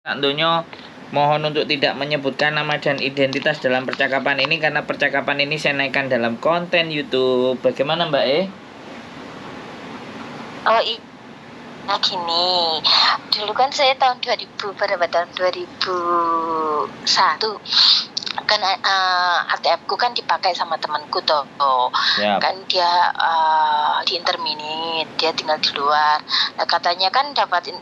Tentunya mohon untuk tidak menyebutkan nama dan identitas dalam percakapan ini karena percakapan ini saya naikkan dalam konten YouTube. Bagaimana Mbak E? Oh iya, gini. Dulu kan saya tahun 2000, pada tahun 2001 kan ATM ku kan dipakai sama temanku toh. Yap. Kan dia di interminit, dia tinggal di luar. Nah, katanya kan dapat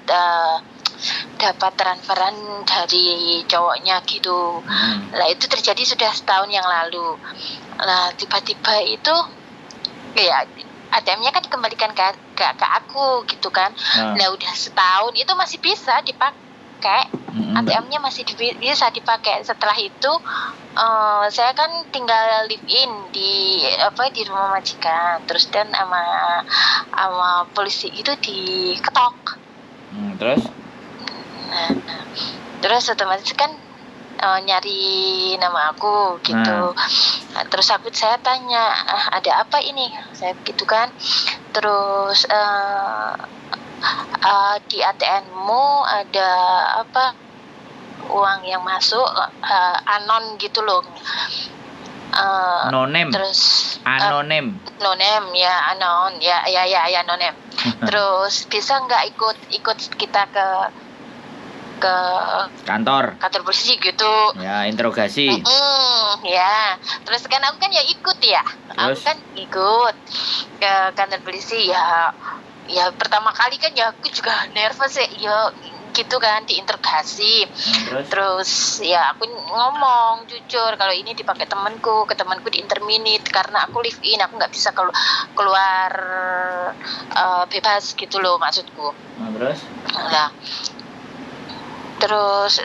transferan dari cowoknya gitu. Nah itu terjadi sudah setahun yang lalu. Nah tiba-tiba itu ya ATM-nya kan dikembalikan ke aku gitu kan. Nah udah setahun itu masih bisa dipakai. ATM-nya masih bisa dipakai. Setelah itu saya kan tinggal live in di rumah majikan. Terus dan sama polisi itu diketok. Terus? Nah, terus otomatis kan nyari nama aku gitu. Nah, terus saya tanya, ada apa ini? Saya gitu kan. Terus di ATM-mu ada apa? Uang yang masuk anon gitu loh. No name. Terus anonim. No name ya, anon ya no name. Terus bisa nggak ikut kita ke kantor polisi gitu ya, interogasi. Ya terus kan aku kan ya ikut ya. Terus? Aku kan ikut ke kantor polisi ya pertama kali kan ya aku juga nervous ya gitu kan diinterogasi. Terus ya aku ngomong jujur kalau ini dipakai ke temanku di interminit karena aku live in, aku nggak bisa keluar bebas gitu loh maksudku. Terus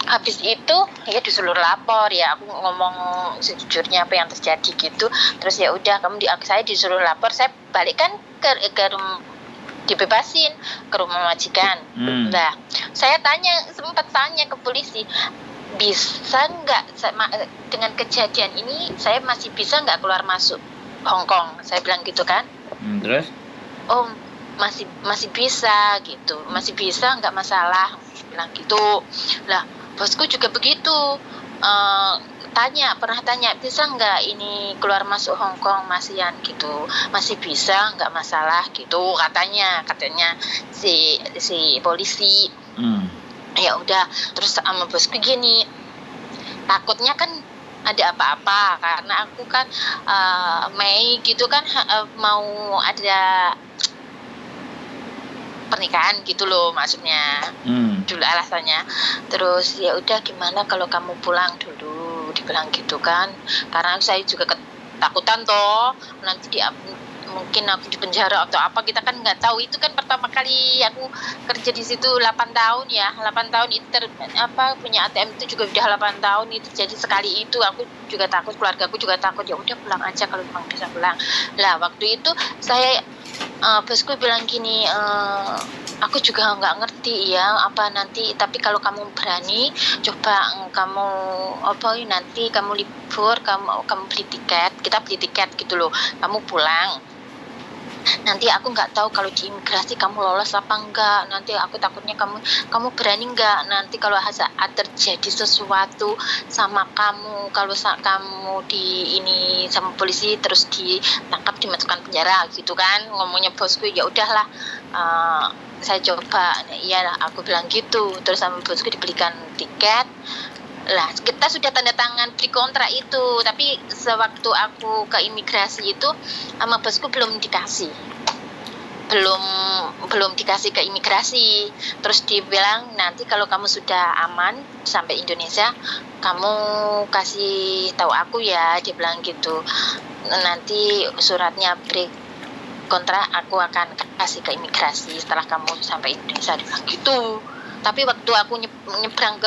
habis itu ya disuruh lapor ya, aku ngomong sejujurnya apa yang terjadi gitu. Terus ya udah saya disuruh lapor, saya balik kan ke rumah, dibebasin ke rumah majikan. Nah saya sempat tanya ke polisi, bisa nggak dengan kejadian ini saya masih bisa nggak keluar masuk Hong Kong, saya bilang gitu kan. Terus? Oh masih bisa gitu, masih bisa, nggak masalah, bilang gitu. Lah bosku juga begitu, pernah tanya bisa nggak ini keluar masuk Hong Kong masian gitu, masih bisa, nggak masalah gitu katanya si polisi. Ya udah, terus sama bosku gini, takutnya kan ada apa-apa karena aku kan Mei gitu kan mau ada pernikahan gitu loh maksudnya. Dulu alasannya. Terus ya udah, gimana kalau kamu pulang dulu, dibilang gitu kan. Karena saya juga ketakutan toh nanti mungkin aku di penjara atau apa, kita kan nggak tahu. Itu kan pertama kali aku kerja di situ 8 tahun ya. 8 tahun itu punya ATM itu juga udah 8 tahun itu. Jadi sekali itu aku juga takut, keluarga aku juga takut. Ya udah pulang aja kalau memang bisa pulang. Lah waktu itu saya bosku bilang gini, aku juga nggak ngerti ya apa nanti, tapi kalau kamu berani coba kamu nanti kamu libur, kamu beli tiket, kita beli tiket gitu loh, kamu pulang. Nanti aku nggak tahu kalau di imigrasi kamu lolos apa enggak. Nanti aku takutnya kamu berani nggak nanti kalau terjadi sesuatu sama kamu, kalau kamu di ini sama polisi terus ditangkap, dimasukkan penjara gitu kan, ngomongnya bosku. Ya udahlah, saya coba. Iya, aku bilang gitu. Terus sama bosku dibelikan tiket. Lah kita sudah tanda tangan beli kontrak itu, tapi sewaktu aku ke imigrasi itu sama bosku belum dikasih ke imigrasi. Terus dibilang nanti kalau kamu sudah aman sampai Indonesia kamu kasih tahu aku ya, dia bilang gitu. Nanti suratnya beli kontrak aku akan kasih ke imigrasi setelah kamu sampai Indonesia, dia bilang gitu. Tapi waktu aku nyebrang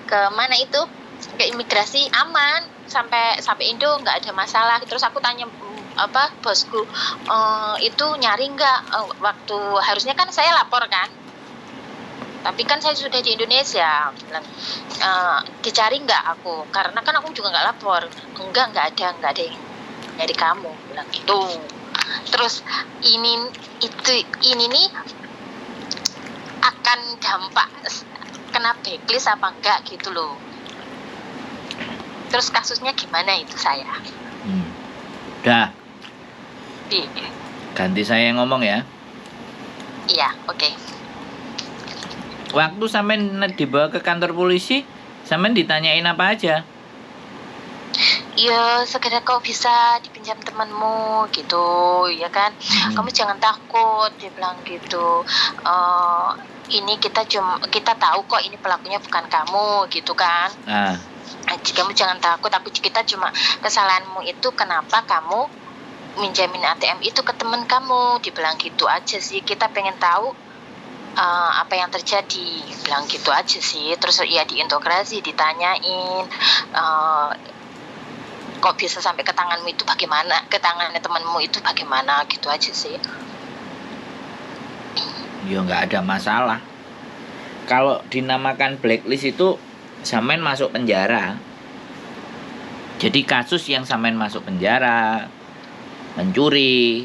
ke mana itu, ke imigrasi, aman, sampai Indo nggak ada masalah. Terus aku tanya bosku, itu nyari nggak waktu, harusnya kan saya lapor kan, tapi kan saya sudah di Indonesia. Bilang, dicari nggak aku, karena kan aku juga nggak lapor. Nggak ada yang dari kamu, bilang gitu. Terus ini nih akan dampak kena blacklist apa enggak gitu loh. Terus kasusnya gimana itu saya? Udah. Iya. Ganti saya yang ngomong ya. Iya, oke. Waktu sampean dibawa ke kantor polisi, sampean ditanyain apa aja? Ya sekedar kau bisa dipinjam temanmu gitu, ya kan? Kamu jangan takut, dia bilang gitu. Ini kita tahu kok ini pelakunya bukan kamu, gitu kan? Kamu jangan takut, kita cuma kesalahanmu itu kenapa kamu minjamin ATM itu ke teman kamu, dibilang gitu aja sih. Kita pengen tahu apa yang terjadi, bilang gitu aja sih. Terus ya diintegrasi, ditanyain kok bisa sampai ke tanganmu itu bagaimana, ke tangannya temanmu itu bagaimana, gitu aja sih. Ya nggak ada masalah. Kalau dinamakan blacklist itu sampean masuk penjara. Jadi kasus yang sampean masuk penjara, mencuri,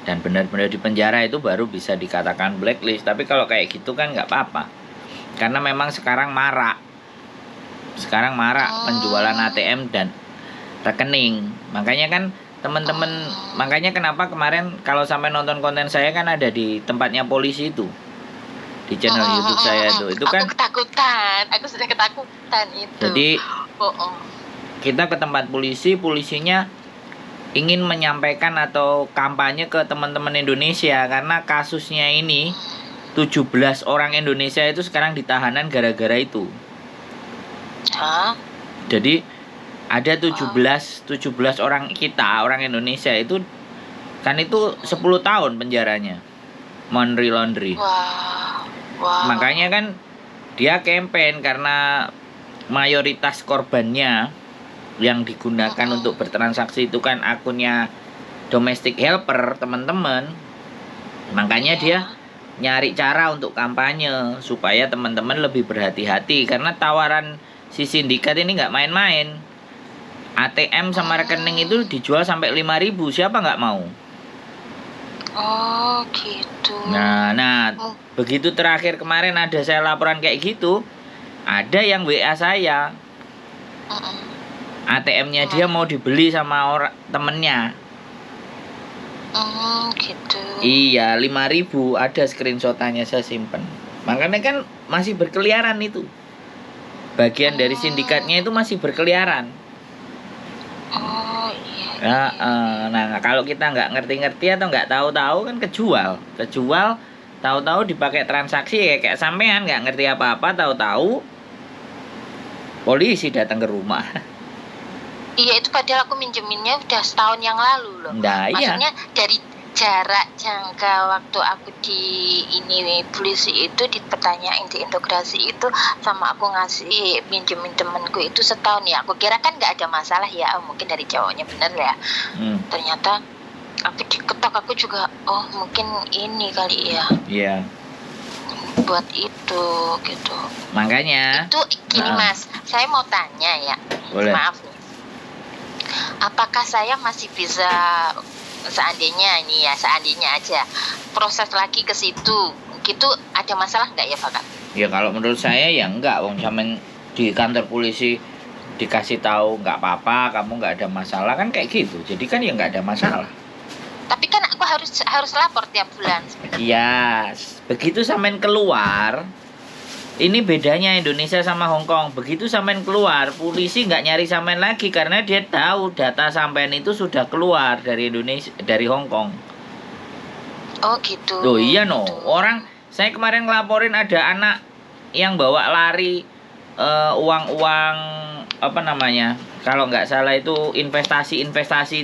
dan benar-benar di penjara itu baru bisa dikatakan blacklist. Tapi kalau kayak gitu kan nggak apa-apa. Karena memang sekarang marak. Penjualan ATM dan rekening. Makanya kan teman-teman, makanya kenapa kemarin kalau sampai nonton konten saya kan ada di tempatnya polisi itu, di channel YouTube saya itu kan aku sudah ketakutan itu. Jadi kita ke tempat polisinya ingin menyampaikan atau kampanye ke teman-teman Indonesia, karena kasusnya ini 17 orang Indonesia itu sekarang ditahanan gara-gara itu. Jadi ada 17 orang kita, orang Indonesia itu kan itu 10 tahun penjaranya. Laundry. Makanya kan dia campaign karena mayoritas korbannya yang digunakan untuk bertransaksi itu kan akunnya domestic helper, teman-teman. Makanya dia nyari cara untuk kampanye supaya teman-teman lebih berhati-hati, karena tawaran si sindikat ini nggak main-main. ATM sama rekening itu dijual sampai 5.000, siapa nggak mau? Oh gitu. Nah, begitu terakhir kemarin ada saya laporan kayak gitu, ada yang WA saya, ATM-nya dia mau dibeli sama orang temennya. Gitu. Iya, 5.000, ada screenshotannya saya simpen. Makanya kan masih berkeliaran itu. Bagian dari sindikatnya itu masih berkeliaran. Iya. Nah, kalau kita nggak ngerti-ngerti atau nggak tahu-tahu kan kejual, tahu-tahu dipakai transaksi kayak sampean nggak ngerti apa-apa, tahu-tahu polisi datang ke rumah. Iya, itu padahal aku minjeminnya udah setahun yang lalu loh. Maksudnya dari jarak jangka waktu aku di ini polisi itu dipertanyain, diintegrasi itu sama aku ngasih minjemin temenku itu setahun ya. Aku kira kan nggak ada masalah ya, mungkin dari cowoknya bener ya. Ternyata aku diketok, aku juga mungkin ini kali ya. Iya. Buat itu gitu. Makanya. Itu gini Mas, saya mau tanya ya. Boleh. Maaf nih. Apakah saya masih bisa seandainya aja proses lagi ke situ gitu, ada masalah nggak ya Pak? Ya kalau menurut saya ya enggak, wong sampean di kantor polisi dikasih tahu nggak apa-apa, kamu nggak ada masalah kan kayak gitu, jadi kan ya nggak ada masalah. Tapi kan aku harus lapor tiap bulan. Iya, begitu sampean keluar. Ini bedanya Indonesia sama Hong Kong. Begitu sampean keluar, polisi nggak nyari sampean lagi karena dia tahu data sampean itu sudah keluar dari Indonesia, dari Hong Kong. Oh gitu. Loh iya no. Orang saya kemarin ngelaporin ada anak yang bawa lari uang-uang apa namanya? Kalau nggak salah itu investasi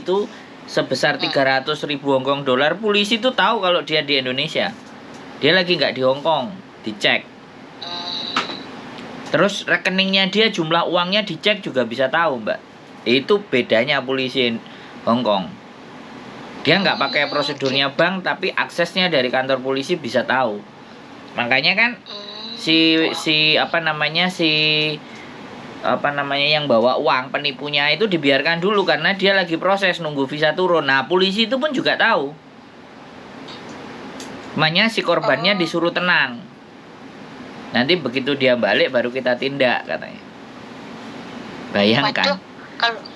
itu sebesar 300.000 Hong Kong dolar. Polisi tuh tahu kalau dia di Indonesia. Dia lagi nggak di Hong Kong, dicek. Terus rekeningnya dia, jumlah uangnya dicek juga bisa tahu, Mbak. Itu bedanya polisi Hong Kong. Dia nggak pakai prosedurnya bank, tapi aksesnya dari kantor polisi bisa tahu. Makanya kan yang bawa uang, penipunya itu dibiarkan dulu karena dia lagi proses nunggu visa turun. Nah, polisi itu pun juga tahu. Makanya si korbannya disuruh tenang. Nanti begitu dia balik baru kita tindak katanya. Bayangkan. Waduh,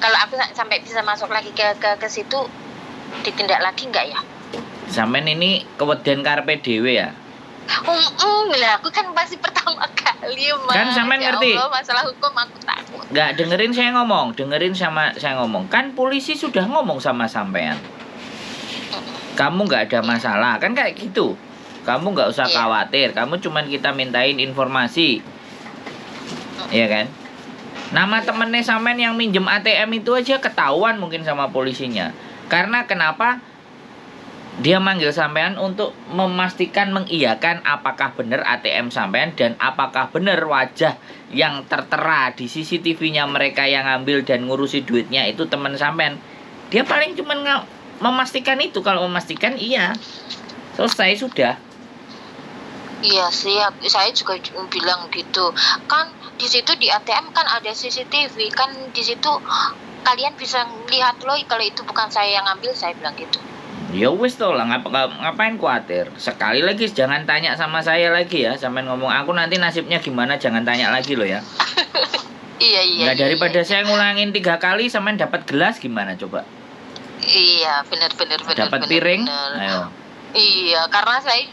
kalau aku sampai bisa masuk lagi ke situ, ditindak lagi nggak ya? Sampean ini kewedian karepe dhewe ya. Lah aku kan masih pertama kali, Mas. Kan sampean ngerti. Allah, masalah hukum aku takut. Enggak, dengerin sama saya ngomong. Kan polisi sudah ngomong sama sampean. Kamu nggak ada masalah, kan kayak gitu. Kamu nggak usah khawatir. Kamu cuman kita mintain informasi. Iya kan? Nama temennya sampean yang minjem ATM itu aja ketahuan mungkin sama polisinya. Karena kenapa? Dia manggil sampean untuk memastikan mengiyakan apakah benar ATM sampean dan apakah benar wajah yang tertera di CCTV-nya mereka yang ngambil dan ngurusi duitnya itu teman sampean. Dia paling cuma memastikan itu. Kalau memastikan iya, selesai sudah. Iya sih, saya juga bilang gitu. Kan di situ di ATM kan ada CCTV, kan di situ kalian bisa lihat loh kalau itu bukan saya yang ngambil, saya bilang gitu. Ya wis toh lah, ngapain khawatir. Sekali lagi jangan tanya sama saya lagi ya. Sampai ngomong aku nanti nasibnya gimana, jangan tanya lagi loh ya. Iya. Nggak, daripada saya ngulangin 3 kali sampai dapat gelas gimana coba. Iya, benar. Dapat piring. Ayo. Iya, karena saya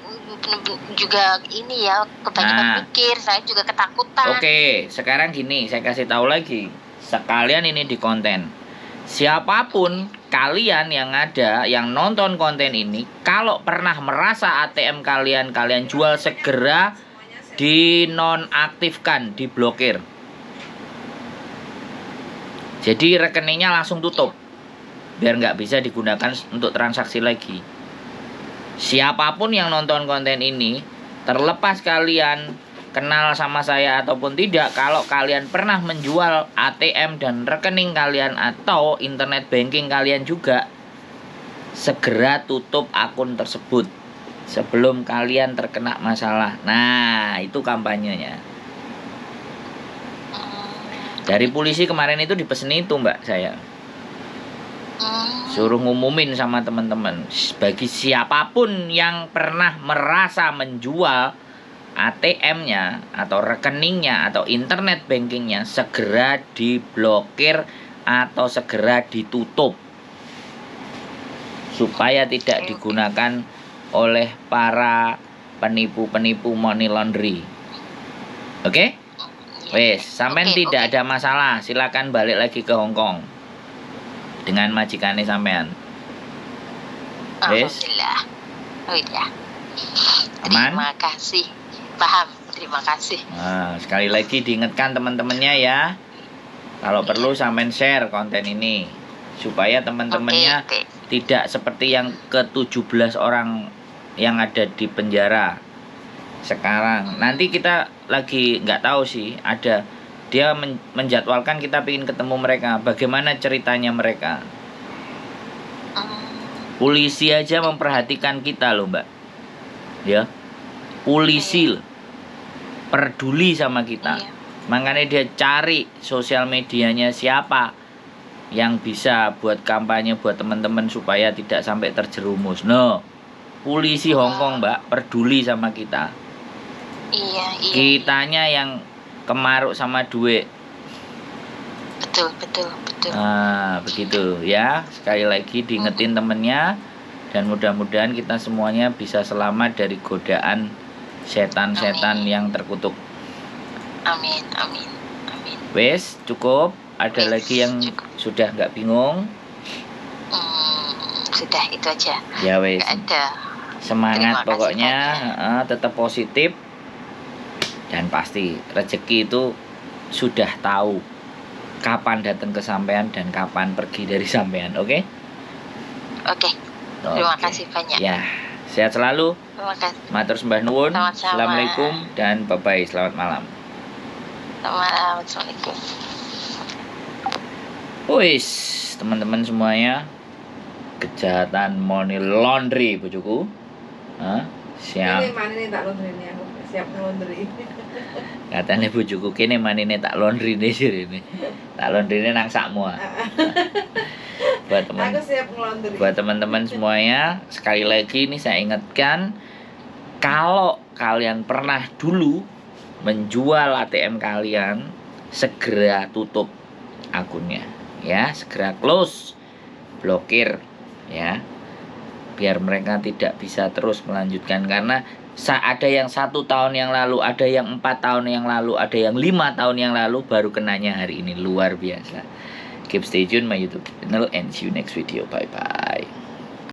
juga ini ya kebanyakan pikir, saya juga ketakutan. Oke, sekarang gini, saya kasih tahu lagi. Sekalian ini di konten. Siapapun kalian yang ada, yang nonton konten ini, kalau pernah merasa ATM kalian jual, segera dinonaktifkan, diblokir. Jadi rekeningnya langsung tutup, biar nggak bisa digunakan untuk transaksi lagi. Siapapun yang nonton konten ini, terlepas kalian kenal sama saya ataupun tidak, kalau kalian pernah menjual ATM dan rekening kalian atau internet banking kalian juga, segera tutup akun tersebut sebelum kalian terkena masalah. Nah, itu kampanyenya. Dari polisi kemarin itu dipesen itu, Mbak, saya. Suruh ngumumin sama teman-teman, bagi siapapun yang pernah merasa menjual ATM-nya atau rekeningnya atau internet bankingnya, segera diblokir atau segera ditutup supaya tidak digunakan oleh para penipu-penipu money laundry. Oke? Wes, sampean tidak ada masalah, silakan balik lagi ke Hong Kong dengan majikannya sampean. Wes. Alhamdulillah. Oh iya. Aman? Terima kasih. Paham, terima kasih. Nah, sekali lagi diingatkan teman-temannya ya. Kalau perlu sampean share konten ini supaya teman-temannya tidak seperti yang ke-17 orang yang ada di penjara sekarang. Nanti kita lagi nggak tahu sih, ada dia menjadwalkan kita ingin ketemu mereka. Bagaimana ceritanya mereka? Polisi aja memperhatikan kita loh, Mbak. Ya. Polisi peduli sama kita. Makanya dia cari sosial medianya siapa yang bisa buat kampanye buat teman-teman supaya tidak sampai terjerumus. No. Polisi Hong Kong, Mbak, peduli sama kita. Iya. Kitanya yang kemaruk sama duit. Betul. Nah, begitu ya. Sekali lagi diingetin temennya, dan mudah-mudahan kita semuanya bisa selamat dari godaan setan-setan yang terkutuk. Amin. Wes, cukup. Ada lagi yang sudah nggak bingung? Sudah, itu aja. Ya wes. Nggak ada. Semangat pokoknya, tetap positif. Dan pasti rezeki itu sudah tahu kapan datang ke sampean dan kapan pergi dari sampean, oke? Oke. Terima kasih banyak. Ya, sehat selalu. Terima kasih. Matur sembah nuwun. Sama-sama. Assalamualaikum dan bye-bye. Selamat malam. Assalamualaikum. Wis, teman-teman semuanya, kejahatan money laundry, bojoku. Siap. Ini mana nih tak laundry ini, aku siap laundry. Katanya bojoku kene manine tak laundry nih sirine. Tak laundry nang sakmu. Aku siap ngelondri. Buat teman-teman semuanya, sekali lagi ini saya ingatkan, kalau kalian pernah dulu menjual ATM kalian, segera tutup akunnya ya, segera close, blokir ya, biar mereka tidak bisa terus melanjutkan. Karena ada yang 1 tahun yang lalu, ada yang 4 tahun yang lalu, ada yang 5 tahun yang lalu, baru kenanya hari ini. Luar biasa. Keep stay tune my YouTube channel and see you next video. Bye bye.